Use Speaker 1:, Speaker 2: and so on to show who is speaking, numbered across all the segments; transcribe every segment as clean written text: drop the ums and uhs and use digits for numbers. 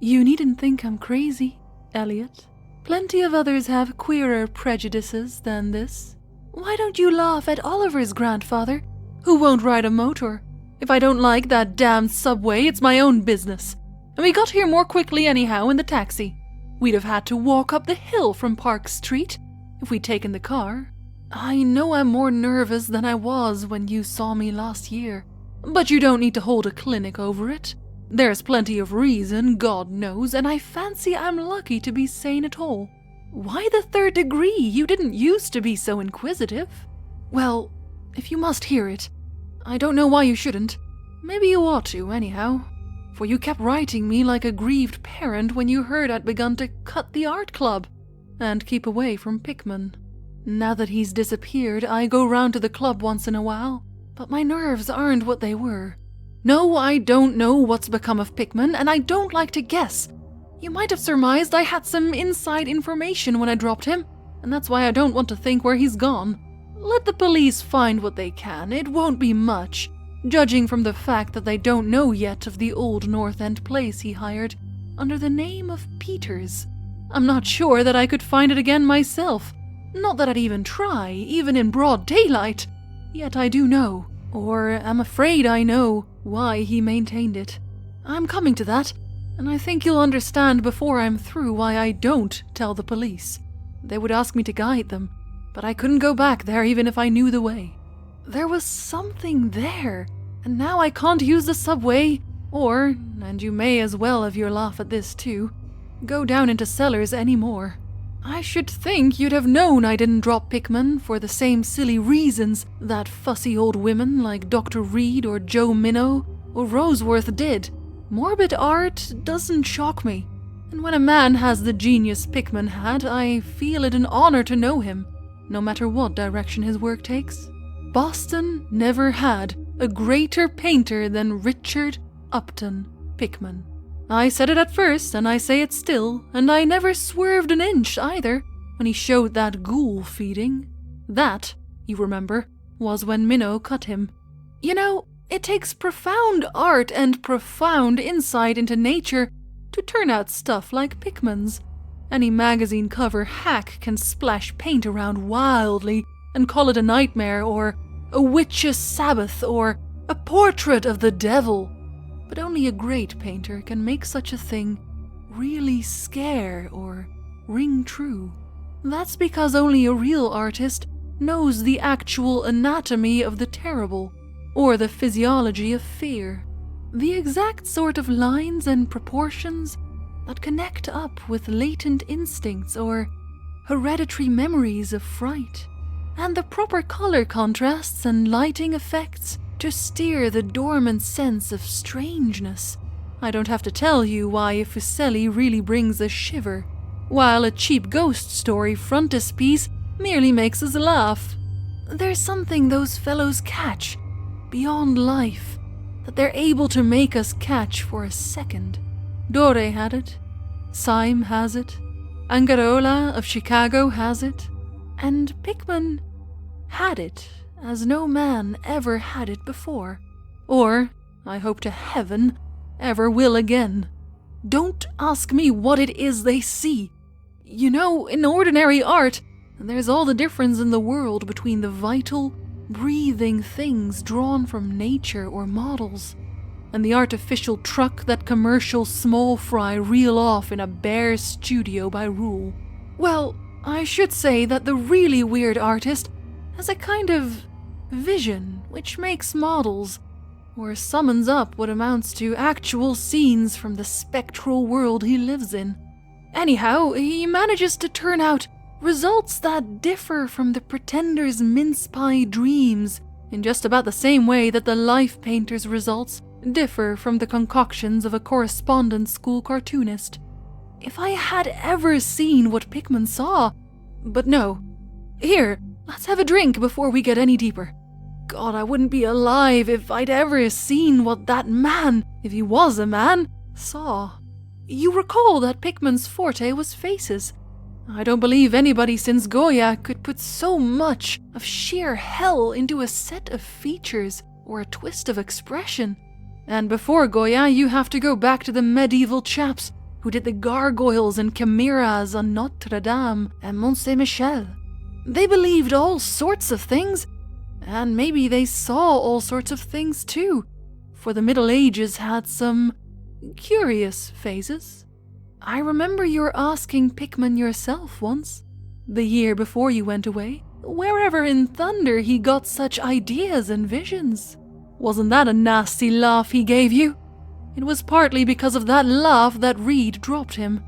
Speaker 1: You needn't think I'm crazy, Elliot. Plenty of others have queerer prejudices than this. Why don't you laugh at Oliver's grandfather, who won't ride a motor? If I don't like that damned subway, it's my own business. And we got here more quickly anyhow in the taxi. We'd have had to walk up the hill from Park Street if we'd taken the car. I know I'm more nervous than I was when you saw me last year, but you don't need to hold a clinic over it. There's plenty of reason, God knows, and I fancy I'm lucky to be sane at all. Why the third degree? You didn't used to be so inquisitive. Well, if you must hear it, I don't know why you shouldn't. Maybe you ought to, anyhow. For you kept writing me like a grieved parent when you heard I'd begun to cut the art club and keep away from Pickman. Now that he's disappeared, I go round to the club once in a while, but my nerves aren't what they were. No, I don't know what's become of Pickman, and I don't like to guess. You might have surmised I had some inside information when I dropped him, and that's why I don't want to think where he's gone. Let the police find what they can. It won't be much, judging from the fact that they don't know yet of the old North End place he hired under the name of Peters. I'm not sure that I could find it again myself. Not that I'd even try, even in broad daylight. Yet I do know, or am afraid I know, why he maintained it. I'm coming to that, and I think you'll understand before I'm through why I don't tell the police. They would ask me to guide them, but I couldn't go back there even if I knew the way. There was something there, and now I can't use the subway, or, and you may as well have your laugh at this too, go down into cellars anymore. I should think you'd have known I didn't drop Pickman for the same silly reasons that fussy old women like Dr. Reed or Joe Minnow or Roseworth did. Morbid art doesn't shock me, and when a man has the genius Pickman had, I feel it an honor to know him, no matter what direction his work takes. Boston never had a greater painter than Richard Upton Pickman. I said it at first, and I say it still, and I never swerved an inch either when he showed that ghoul feeding. That, you remember, was when Minnow cut him. You know, it takes profound art and profound insight into nature to turn out stuff like Pickman's. Any magazine cover hack can splash paint around wildly and call it a nightmare or a witch's Sabbath or a portrait of the devil. But only a great painter can make such a thing really scare or ring true. That's because only a real artist knows the actual anatomy of the terrible, or the physiology of fear. The exact sort of lines and proportions that connect up with latent instincts or hereditary memories of fright, and the proper color contrasts and lighting effects to steer the dormant sense of strangeness. I don't have to tell you why Fuseli really brings a shiver, while a cheap ghost story frontispiece merely makes us laugh. There's something those fellows catch, beyond life, that they're able to make us catch for a second. Dore had it, Syme has it, Angarola of Chicago has it, and Pickman had it as no man ever had it before, or, I hope to heaven, ever will again. Don't ask me what it is they see. You know, in ordinary art, there's all the difference in the world between the vital, breathing things drawn from nature or models, and the artificial truck that commercial small fry reel off in a bare studio by rule. Well, I should say that the really weird artist has a kind of vision which makes models, or summons up what amounts to actual scenes from the spectral world he lives in. Anyhow, he manages to turn out results that differ from the pretender's mince-pie dreams in just about the same way that the life painter's results differ from the concoctions of a correspondence school cartoonist. If I had ever seen what Pickman saw... But no. Here, let's have a drink before we get any deeper. God, I wouldn't be alive if I'd ever seen what that man, if he was a man, saw. You recall that Pickman's forte was faces. I don't believe anybody since Goya could put so much of sheer hell into a set of features or a twist of expression. And before Goya, you have to go back to the medieval chaps who did the gargoyles and chimeras on Notre Dame and Mont Saint-Michel. They believed all sorts of things, and maybe they saw all sorts of things too, for the Middle Ages had some curious phases. I remember you asking Pickman yourself once, the year before you went away, wherever in thunder he got such ideas and visions. Wasn't that a nasty laugh he gave you? It was partly because of that laugh that Reed dropped him.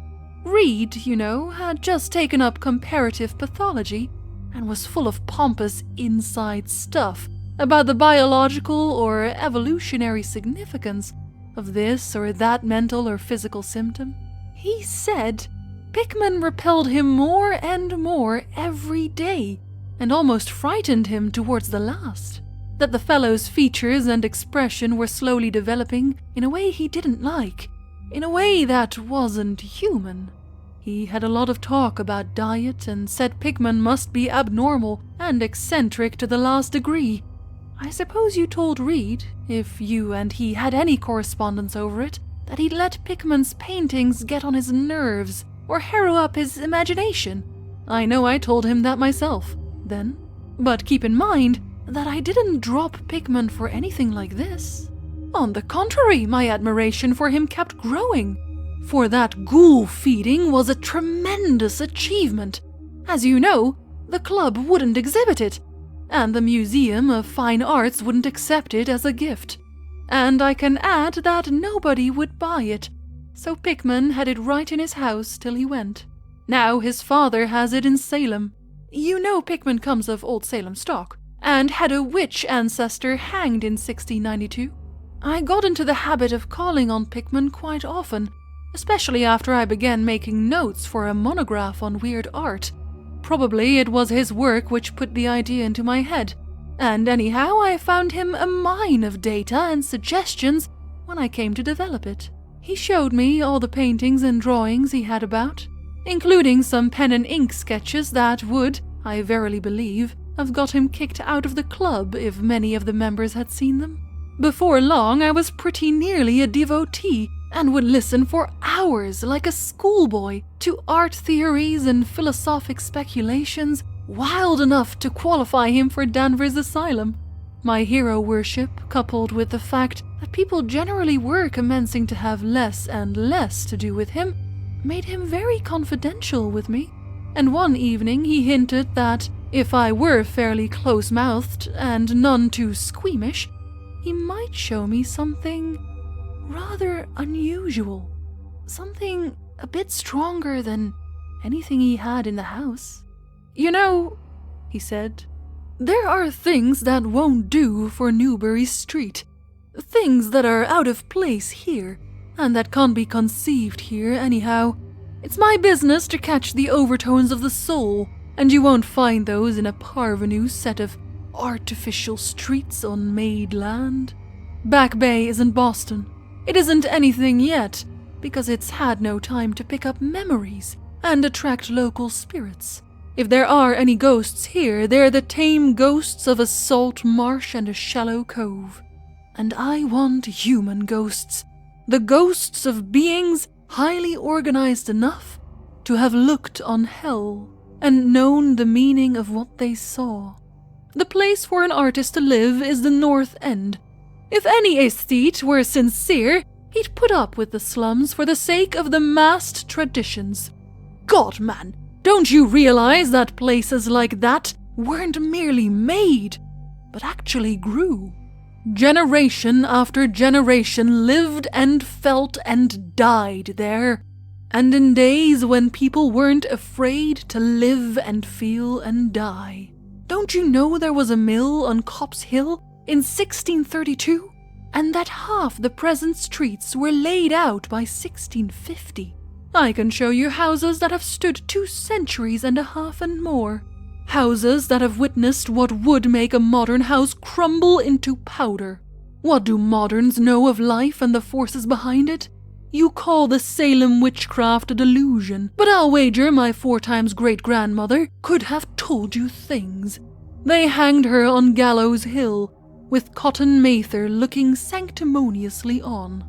Speaker 1: Reed, you know, had just taken up comparative pathology and was full of pompous inside stuff about the biological or evolutionary significance of this or that mental or physical symptom. He said Pickman repelled him more and more every day and almost frightened him towards the last. That the fellow's features and expression were slowly developing in a way he didn't like, in a way that wasn't human. He had a lot of talk about diet and said Pickman must be abnormal and eccentric to the last degree. I suppose you told Reed, if you and he had any correspondence over it, that he'd let Pickman's paintings get on his nerves or harrow up his imagination. I know I told him that myself then, but keep in mind that I didn't drop Pickman for anything like this. On the contrary, my admiration for him kept growing, for that ghoul feeding was a tremendous achievement. As you know, the club wouldn't exhibit it, and the Museum of Fine Arts wouldn't accept it as a gift. And I can add that nobody would buy it, so Pickman had it right in his house till he went. Now his father has it in Salem. You know Pickman comes of Old Salem stock, and had a witch ancestor hanged in 1692. I got into the habit of calling on Pickman quite often, especially after I began making notes for a monograph on weird art. Probably it was his work which put the idea into my head, and anyhow I found him a mine of data and suggestions when I came to develop it. He showed me all the paintings and drawings he had about, including some pen and ink sketches that would, I verily believe, have got him kicked out of the club if many of the members had seen them. Before long I was pretty nearly a devotee, and would listen for hours like a schoolboy to art theories and philosophic speculations wild enough to qualify him for Danvers Asylum. My hero worship, coupled with the fact that people generally were commencing to have less and less to do with him, made him very confidential with me, and one evening he hinted that if I were fairly close-mouthed and none too squeamish, he might show me something rather unusual, something a bit stronger than anything he had in the house. You know, he said, there are things that won't do for Newbury Street, things that are out of place here, and that can't be conceived here anyhow. It's my business to catch the overtones of the soul, and you won't find those in a parvenu set of artificial streets on made land. Back Bay isn't Boston. It isn't anything yet, because it's had no time to pick up memories and attract local spirits. If there are any ghosts here, they're the tame ghosts of a salt marsh and a shallow cove. And I want human ghosts, the ghosts of beings highly organized enough to have looked on hell and known the meaning of what they saw. The place for an artist to live is the North End. If any aesthete were sincere, he'd put up with the slums for the sake of the massed traditions. God, man, don't you realize that places like that weren't merely made, but actually grew? Generation after generation lived and felt and died there, and in days when people weren't afraid to live and feel and die. Don't you know there was a mill on Copp's Hill in 1632, and that half the present streets were laid out by 1650? I can show you houses that have stood 2 centuries and a half and more. Houses that have witnessed what would make a modern house crumble into powder. What do moderns know of life and the forces behind it? You call the Salem witchcraft a delusion, but I'll wager my 4 times great-grandmother could have told you things. They hanged her on Gallows Hill, with Cotton Mather looking sanctimoniously on.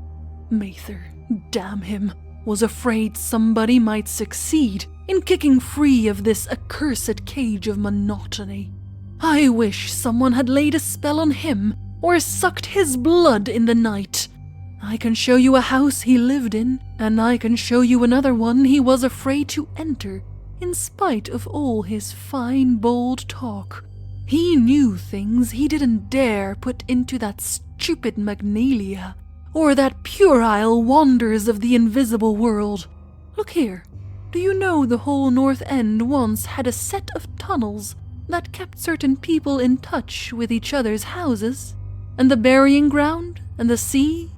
Speaker 1: Mather, damn him. was afraid somebody might succeed in kicking free of this accursed cage of monotony. I wish someone had laid a spell on him or sucked his blood in the night. I can show you a house he lived in, and I can show you another one he was afraid to enter, in spite of all his fine, bold talk. He knew things he didn't dare put into that stupid Magnalia, or that puerile wonders of the invisible world. Look here. Do you know the whole North End once had a set of tunnels that kept certain people in touch with each other's houses? And the burying ground? And the sea?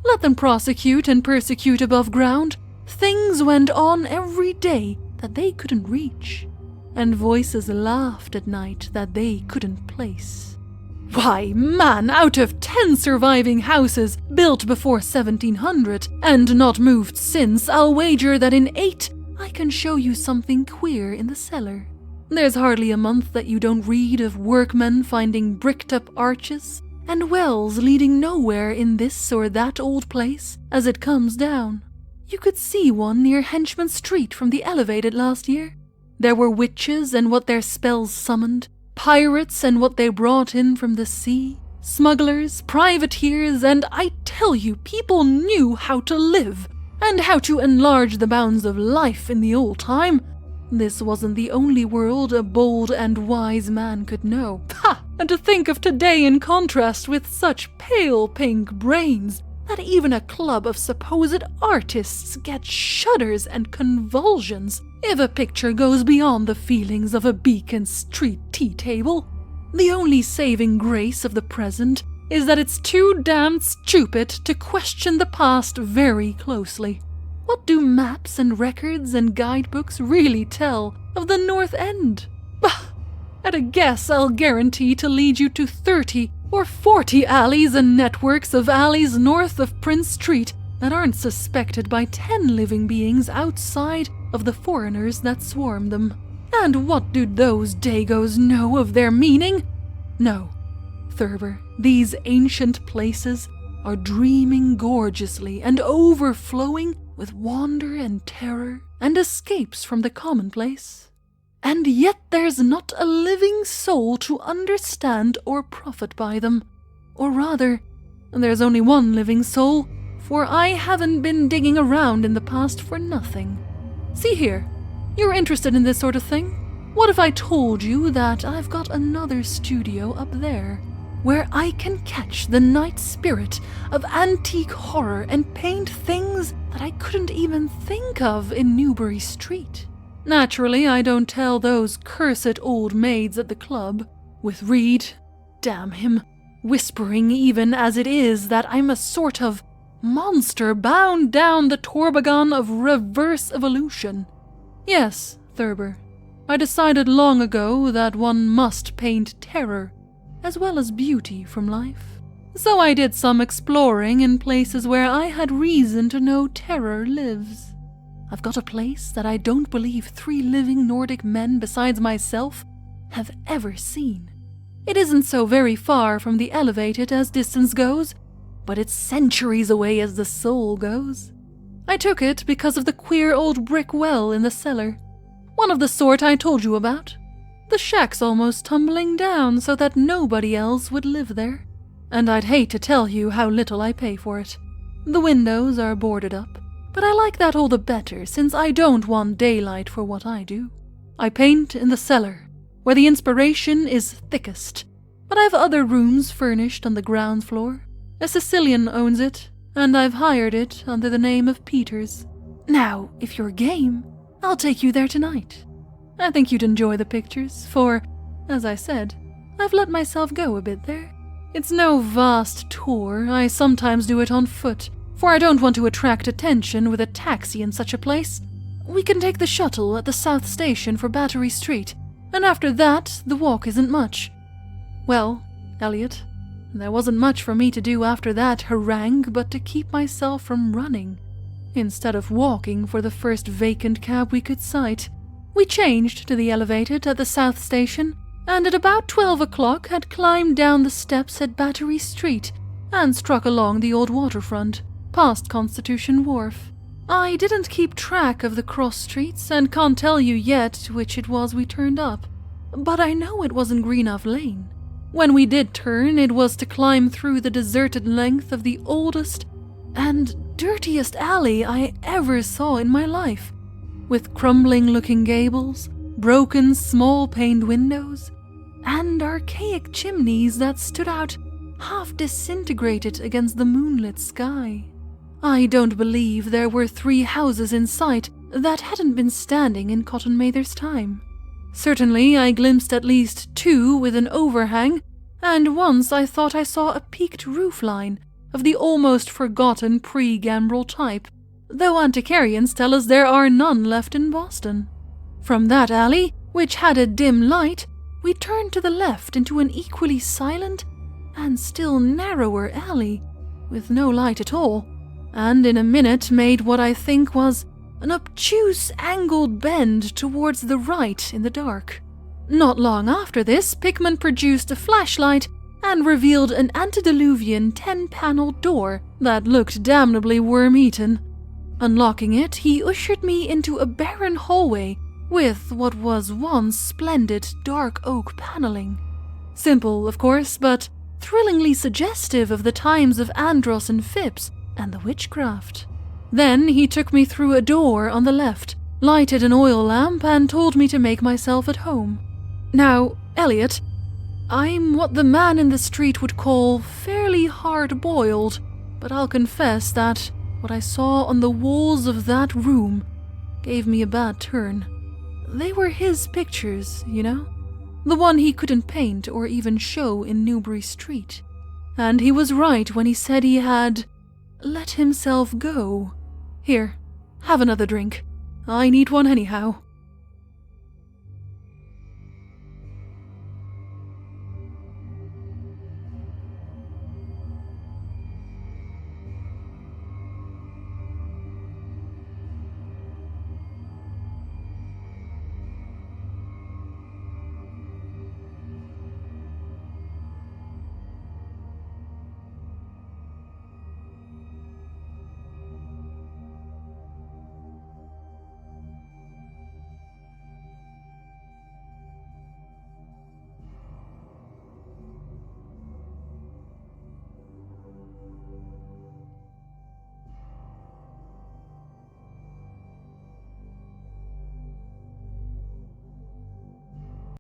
Speaker 1: Let them prosecute and persecute above ground. Things went on every day that they couldn't reach, and voices laughed at night that they couldn't place. Why, man, out of 10 surviving houses built before 1700 and not moved since, I'll wager that in 8 I can show you something queer in the cellar. There's hardly a month that you don't read of workmen finding bricked-up arches and wells leading nowhere in this or that old place as it comes down. You could see one near Henchman Street from the elevated last year. There were witches and what their spells summoned, pirates and what they brought in from the sea, smugglers, privateers, and I tell you, people knew how to live and how to enlarge the bounds of life in the old time. This wasn't the only world a bold and wise man could know. Ha! And to think of today in contrast with such pale pink brains that even a club of supposed artists get shudders and convulsions if a picture goes beyond the feelings of a Beacon Street tea table. The only saving grace of the present is that it's too damned stupid to question the past very closely. What do maps and records and guidebooks really tell of the North End? Bah! At a guess, I'll guarantee to lead you to 30 or 40 alleys and networks of alleys north of Prince Street that aren't suspected by 10 living beings outside of the foreigners that swarm them. And what do those Dagos know of their meaning? No, Thurber, these ancient places are dreaming gorgeously and overflowing with wonder and terror and escapes from the commonplace. And yet there's not a living soul to understand or profit by them. Or rather, there's only one living soul, for I haven't been digging around in the past for nothing. See here, you're interested in this sort of thing? What if I told you that I've got another studio up there, where I can catch the night spirit of antique horror and paint things that I couldn't even think of in Newbury Street? Naturally, I don't tell those cursed old maids at the club, with Reed, damn him, whispering even as it is that I'm a sort of monster bound down the toboggan of reverse evolution. Yes, Thurber, I decided long ago that one must paint terror as well as beauty from life. So I did some exploring in places where I had reason to know terror lives. I've got a place that I don't believe 3 living Nordic men besides myself have ever seen. It isn't so very far from the elevated as distance goes, but it's centuries away as the soul goes. I took it because of the queer old brick well in the cellar, one of the sort I told you about. The shack's almost tumbling down so that nobody else would live there, and I'd hate to tell you how little I pay for it. The windows are boarded up, but I like that all the better since I don't want daylight for what I do. I paint in the cellar, where the inspiration is thickest, but I've other rooms furnished on the ground floor. A Sicilian owns it, and I've hired it under the name of Peters. Now, if you're game, I'll take you there tonight. I think you'd enjoy the pictures, for, as I said, I've let myself go a bit there. It's no vast tour, I sometimes do it on foot, for I don't want to attract attention with a taxi in such a place. We can take the shuttle at the South Station for Battery Street, and after that, the walk isn't much. Well, Elliot, there wasn't much for me to do after that harangue but to keep myself from running, instead of walking for the first vacant cab we could sight. We changed to the elevated at the South Station, and at about 12 o'clock had climbed down the steps at Battery Street and struck along the old waterfront, past Constitution Wharf. I didn't keep track of the cross streets and can't tell you yet which it was we turned up, but I know it wasn't Greenup Lane. When we did turn, it was to climb through the deserted length of the oldest and dirtiest alley I ever saw in my life, with crumbling-looking gables, broken small-paned windows, and archaic chimneys that stood out half disintegrated against the moonlit sky. I don't believe there were 3 houses in sight that hadn't been standing in Cotton Mather's time. Certainly I glimpsed at least 2 with an overhang, and once I thought I saw a peaked roofline of the almost forgotten pre-gambrel type, though antiquarians tell us there are none left in Boston. From that alley, which had a dim light, we turned to the left into an equally silent and still narrower alley, with no light at all, and in a minute made what I think was an obtuse angled bend towards the right in the dark. Not long after this, Pickman produced a flashlight and revealed an antediluvian 10-paneled door that looked damnably worm-eaten. Unlocking it, he ushered me into a barren hallway with what was once splendid dark oak paneling. Simple, of course, but thrillingly suggestive of the times of Andros and Phipps and the witchcraft. Then he took me through a door on the left, lighted an oil lamp, and told me to make myself at home. Now, Elliot, I'm what the man in the street would call fairly hard-boiled, but I'll confess that what I saw on the walls of that room gave me a bad turn. They were his pictures, you know? The one he couldn't paint or even show in Newbury Street. And he was right when he said he had let himself go. Here, have another drink. I need one anyhow.